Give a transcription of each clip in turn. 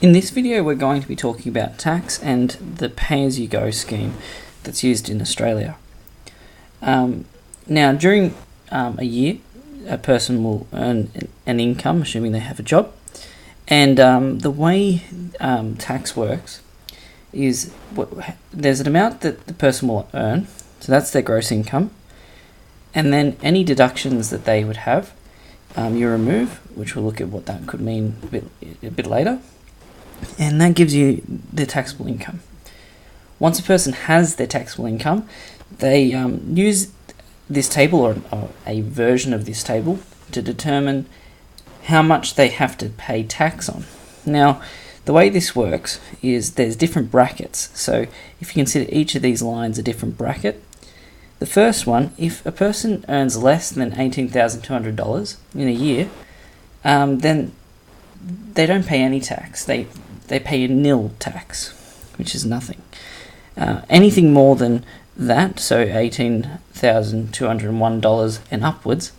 In this video we're going to be talking about tax and the pay-as-you-go scheme that's used in Australia. Now during a year a person will earn an income, assuming they have a job, and the way tax works is there's an amount that the person will earn, so that's their gross income, and then any deductions that they would have you remove, which we'll look at what that could mean a bit later. And that gives you the taxable income. Once a person has their taxable income, they use this table or a version of this table to determine how much they have to pay tax on. Now, the way this works is there's different brackets. So if you consider each of these lines a different bracket, the first one, if a person earns less than $18,200 in a year, then they don't pay any tax. They pay a nil tax, which is nothing. Anything more than that, so $18,201 and upwards,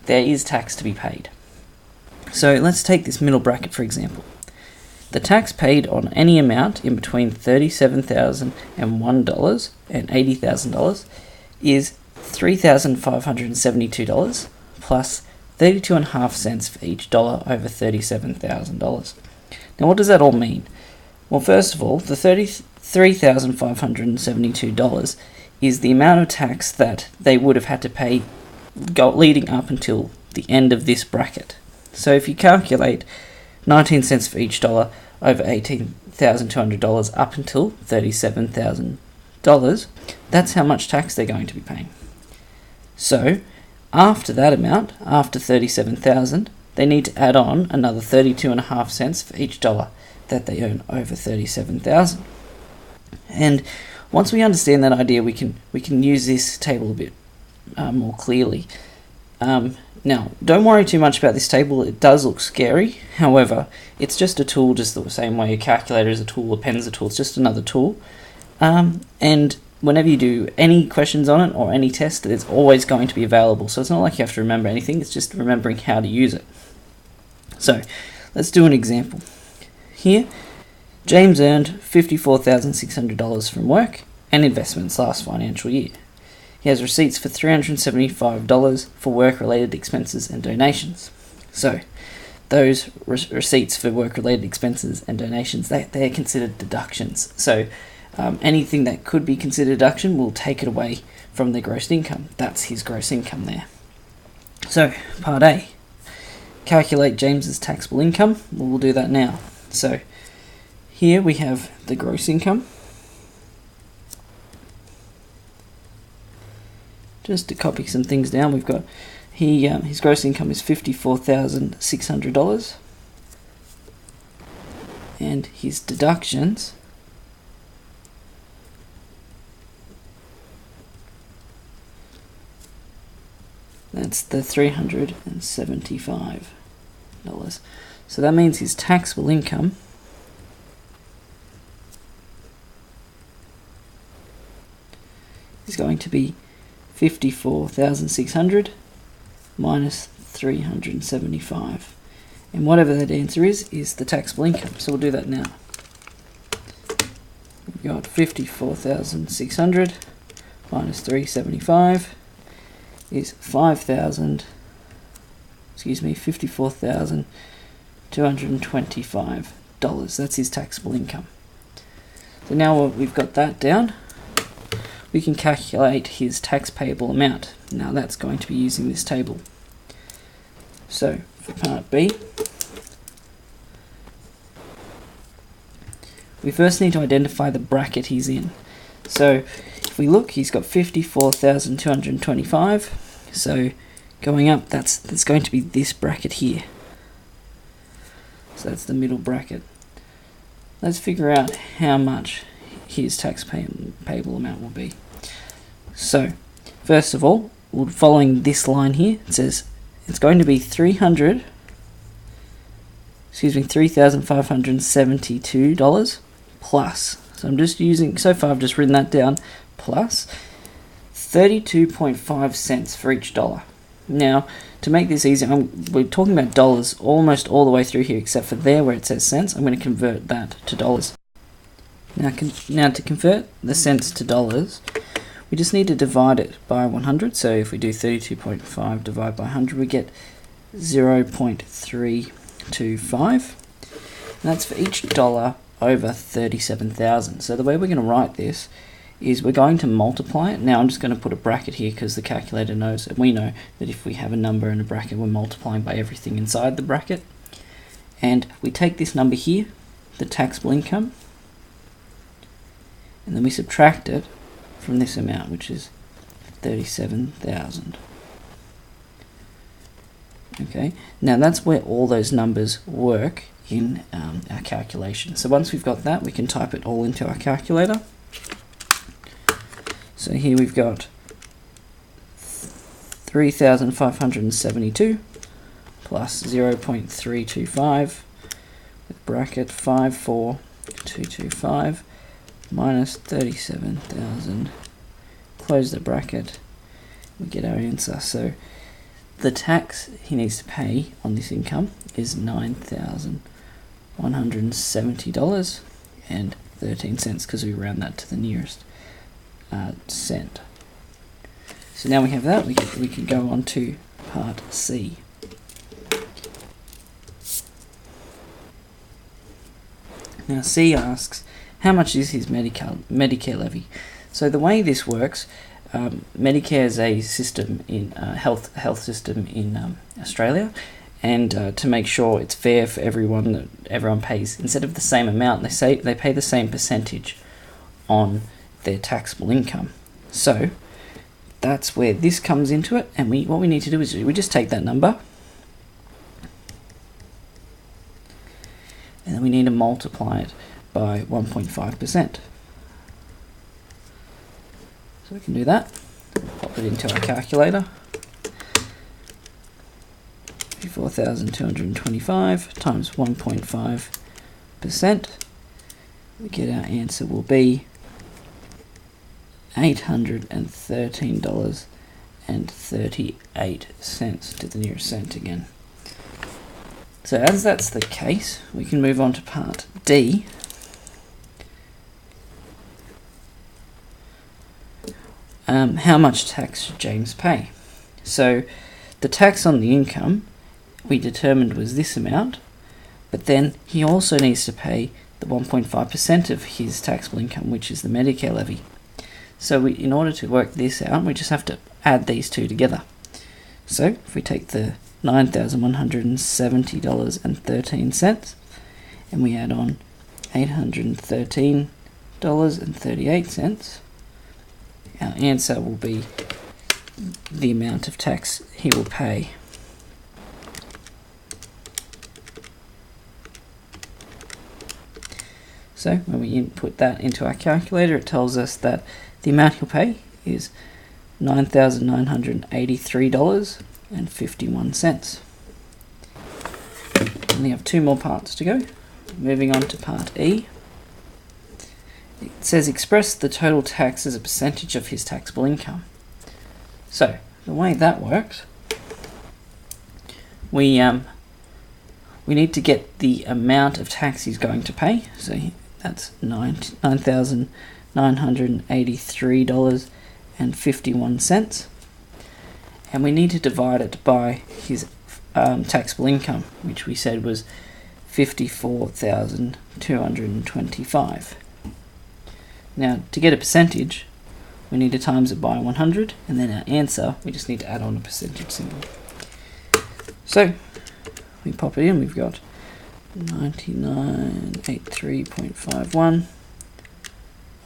there is tax to be paid. So let's take this middle bracket for example. The tax paid on any amount in between $37,001 and $80,000 is $3,572 plus 32.5 cents for each dollar over $37,000. Now what does that all mean? Well, first of all, the $33,572 is the amount of tax that they would have had to pay leading up until the end of this bracket. So if you calculate 19 cents for each dollar over $18,200 up until $37,000, that's how much tax they're going to be paying. So after that amount, after $37,000, they need to add on another 32.5 cents for each dollar that they earn over $37,000. And once we understand that idea, we can use this table a bit more clearly. Now, don't worry too much about this table. It does look scary. However, it's just a tool, just the same way a calculator is a tool, a pen is a tool. It's just another tool. And whenever you do any questions on it or any test, it's always going to be available. So it's not like you have to remember anything. It's just remembering how to use it. So let's do an example. Here, James earned $54,600 from work and investments last financial year. He has receipts for $375 for work-related expenses and donations. So those receipts for work-related expenses and donations, they're considered deductions. So anything that could be considered deduction will take it away from their gross income. That's his gross income there. So part A, calculate James's taxable income. We'll do that now. So here we have the gross income. Just to copy some things down, we've got his gross income is $54,600, and his deductions that's the $375. So that means his taxable income is going to be $54,600 minus $375. And whatever that answer is the taxable income. So we'll do that now. We've got $54,600 minus $375 is $54,225. That's his taxable income. So now we've got that down, we can calculate his tax payable amount. Now that's going to be using this table. So for part B, we first need to identify the bracket he's in. So if we look, he's got $54,225. So going up, that's going to be this bracket here. So that's the middle bracket. Let's figure out how much his tax payable amount will be. So first of all, following this line here, it says it's going to be $3,572 plus. So I'm just using, so far I've just written that down, plus 32.5 cents for each dollar. Now, to make this easy, we're talking about dollars almost all the way through here, except for there where it says cents. I'm going to convert that to dollars. Now to convert the cents to dollars, we just need to divide it by 100. So if we do 32.5 divided by 100, we get 0.325. And that's for each dollar over 37,000. So the way we're going to write this is we're going to multiply it. Now I'm just going to put a bracket here because the calculator knows, and we know that if we have a number in a bracket, we're multiplying by everything inside the bracket. And we take this number here, the taxable income, and then we subtract it from this amount, which is 37,000. Okay, now that's where all those numbers work in our calculation. So once we've got that, we can type it all into our calculator. So here we've got 3,572 plus 0.325 with bracket 54225 minus 37,000. Close the bracket. We get our answer. So the tax he needs to pay on this income is $9,170.13 because we round that to the nearest cent. So now we have that, we can go on to part C. Now C asks, how much is his Medicare levy? So the way this works, Medicare is a system in health system in Australia, and to make sure it's fair for everyone, that everyone pays, instead of the same amount, they pay the same percentage on their taxable income. So that's where this comes into it, and what we need to do is we just take that number and then we need to multiply it by 1.5%. So we can do that, pop it into our calculator. 4,225 times 1.5%, we get our answer will be $813.38 to the nearest cent again. So as that's the case, we can move on to part D. How much tax should James pay? So the tax on the income we determined was this amount, but then he also needs to pay the 1.5% of his taxable income, which is the Medicare levy. So in order to work this out, we just have to add these two together. So if we take the $9,170.13 and we add on $813.38, our answer will be the amount of tax he will pay. So when we input that into our calculator, it tells us that the amount he'll pay is $9,983.51. We only have two more parts to go. Moving on to part E. It says express the total tax as a percentage of his taxable income. So the way that works, we need to get the amount of tax he's going to pay. So that's $9,983.51, and we need to divide it by his taxable income, which we said was $54,225. Now, to get a percentage, we need to times it by 100, and then our answer, we just need to add on a percentage symbol. So we pop it in, we've got 9983.51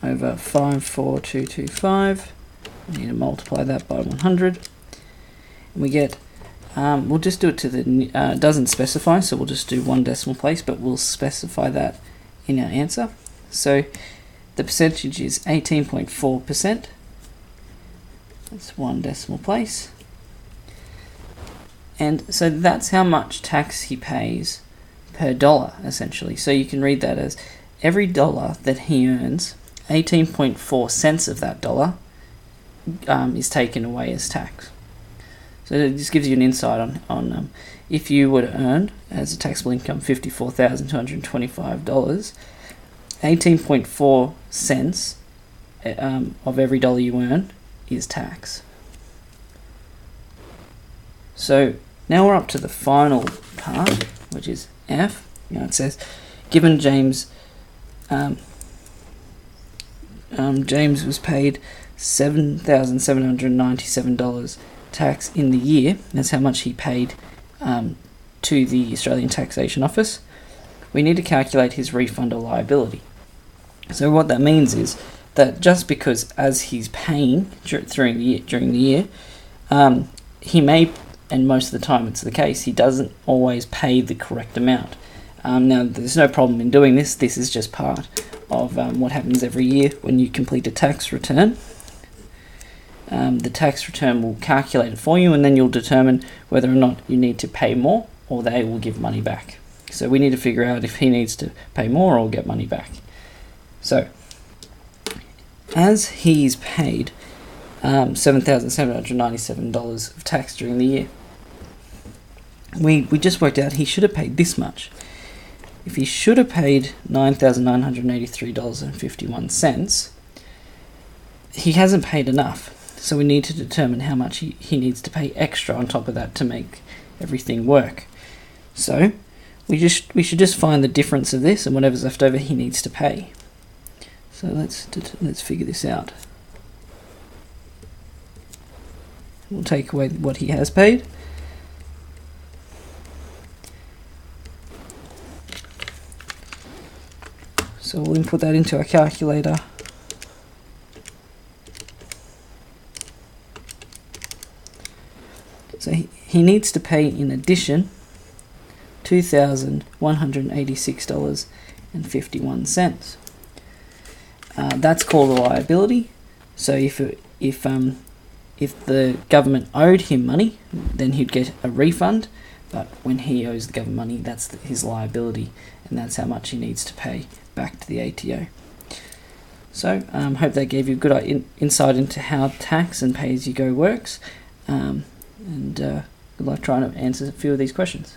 over 54225. We need to multiply that by 100, and we get, we'll just do it to the, doesn't specify, so we'll just do one decimal place, but we'll specify that in our answer. So the percentage is 18.4%. That's one decimal place. And so that's how much tax he pays per dollar, essentially. So you can read that as every dollar that he earns, 18.4 cents of that dollar is taken away as tax. So it just gives you an insight on if you were to earn as a taxable income $54,225, 18.4 cents of every dollar you earn is tax. So now we're up to the final part, which is F. It says, given James was paid $7,797 tax in the year. That's how much he paid to the Australian Taxation Office. We need to calculate his refund or liability. So what that means is that just because as he's paying during the year, he may, and most of the time it's the case, he doesn't always pay the correct amount. Now, there's no problem in doing this. This is just part of what happens every year when you complete a tax return. The tax return will calculate it for you, and then you'll determine whether or not you need to pay more or they will give money back. So we need to figure out if he needs to pay more or get money back. So, as he's paid $7,797 of tax during the year, we just worked out he should have paid this much. If he should have paid $9,983.51, he hasn't paid enough. So we need to determine how much he needs to pay extra on top of that to make everything work. So we should just find the difference of this and whatever's left over he needs to pay. So let's figure this out. We'll take away what he has paid. So we'll input that into our calculator. So he needs to pay in addition $2,186.51. That's called a liability. So if the government owed him money, then he'd get a refund. But when he owes the government money, that's his liability, and that's how much he needs to pay back to the ATO. So hope that gave you a good insight into how tax and pay-as-you-go works. And good luck trying to answer a few of these questions.